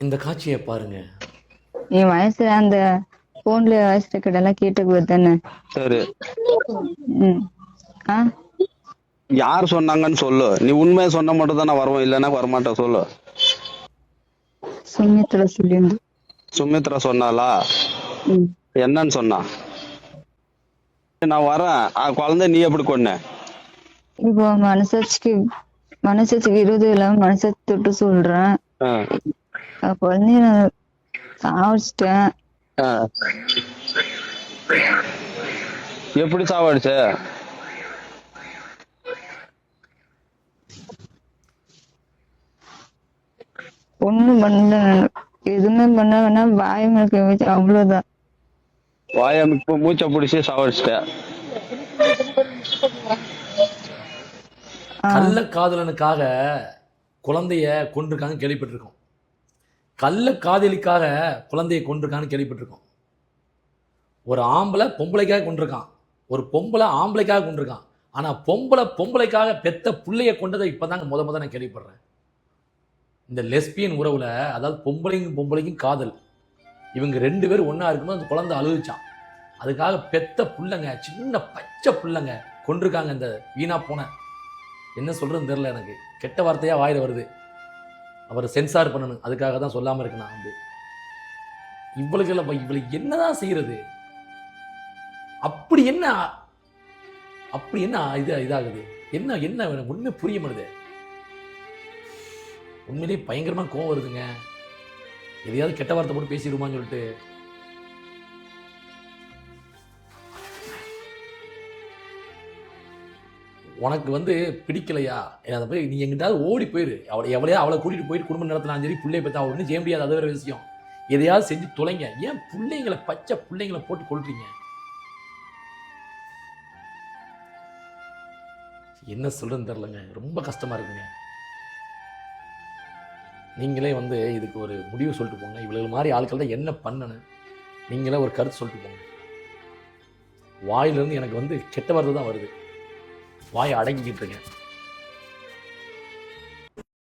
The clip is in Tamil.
இந்த காட்சியை பாருங்க. என் வயசுல அந்த போன்ல வாய்ஸ் ரெக்கார்ட் எல்லாம் கேட்டுக்குவது தானே. சரி, ம். ஆ யார் சொன்னாங்கன்னு சொல்லு. நீ உண்மையை சொன்ன மட்டும் தான் நான் வருவேன், இல்லைன்னா வரமாட்டேன். சொல்லு. சுமித்ரா சொல்லியிருந்து. சுமித்ரா சொன்னாலா? ம். என்னன்னு சொன்னா? நான் வரேன். குழந்தை நீ எப்படி கொன்ன? இப்போ மனசாட்சிக்கு விரோதம் இல்லாம மனசாட்சி தொட்டு சொல்றேன். ஆ, குழந்தைய நான் சாவடிச்சிட்டேன். ஆ. எப்படி சாவடிச்ச? ஒண்ணும் பண்ணல நானு. எதுவுமே பண்ண வேணா வாய் மேல வச்சு அவ்வளவுதான். வாய மூச்சை பிடிச்சி சாவடிச்சிட்ட. கள்ள காதலனுக்காக குழந்தைய கொண்டிருக்காங்க கேள்விப்பட்டிருக்கோம். கள்ள காதலிக்காக குழந்தையை கொண்டிருக்கான்னு கேள்விப்பட்டிருக்கோம். ஒரு ஆம்பளை பொம்பளைக்காக கொண்டிருக்கான், ஒரு பொம்பளை ஆம்பளைக்காக கொண்டிருக்கான். ஆனா பொம்பளைக்காக பெத்த புள்ளைய கொண்டதை இப்பதாங்க முத நான் கேள்விப்படுறேன். இந்த லெஸ்பியன் உறவுல, அதாவது பொம்பளைக்கும் காதல், இவங்க 2 பேரும் ஒண்ணா இருக்கும்போது அந்த குழந்தை அழுதுச்சான். அதுக்காக பெத்த புள்ளைங்க, சின்ன பச்சை புள்ளைங்க கொண்டிருக்காங்க. இந்த வீணா போன, என்ன சொல்றதுன்னு தெரியல எனக்கு. கெட்ட வார்த்தையா வாயில வருது. அவரை சென்சார் பண்ணணும், அதுக்காக தான் சொல்லாம இருக்கு. நான் வந்து இவளுக்கு என்னதான் செய்யறது? அப்படி என்ன இதாகுது? என்ன எனக்கு ஒண்ணுமே புரிய மாட்டுது. உண்மையிலேயே பயங்கரமா கோவம் வருதுங்க. எதையாவது கெட்ட வார்த்தை போட்டு பேசிடுமான்னு சொல்லிட்டு. உனக்கு வந்து பிடிக்கலையா, அதை போய் நீ எங்கிட்டாவது ஓடி போயிரு. அவளை கூட்டிட்டு போயிட்டு குடும்ப நடத்தினாலும் சரி, பிள்ளைய பத்தி ஒன்றும் செய்ய முடியாது. அது வேற விஷயம். எதையாவது செஞ்சு தொலைங்க. ஏன் பிள்ளைங்களை, பச்சை பிள்ளைங்களை போட்டு கொள்றீங்க? என்ன சொல்றதுன்னு தெரியலங்க. ரொம்ப கஷ்டமா இருக்குங்க. நீங்களே வந்து இதுக்கு ஒரு முடிவு சொல்லிட்டு போங்க. இவ்வளவு மாதிரி ஆட்கள் தான் என்ன பண்ணணும், நீங்களே ஒரு கருத்து சொல்லிட்டு போங்க. வாயிலிருந்து எனக்கு வந்து கெட்ட வார்த்தை தான் வருது. வாயை அடங்கிக்கிட்டு இருக்கேன்.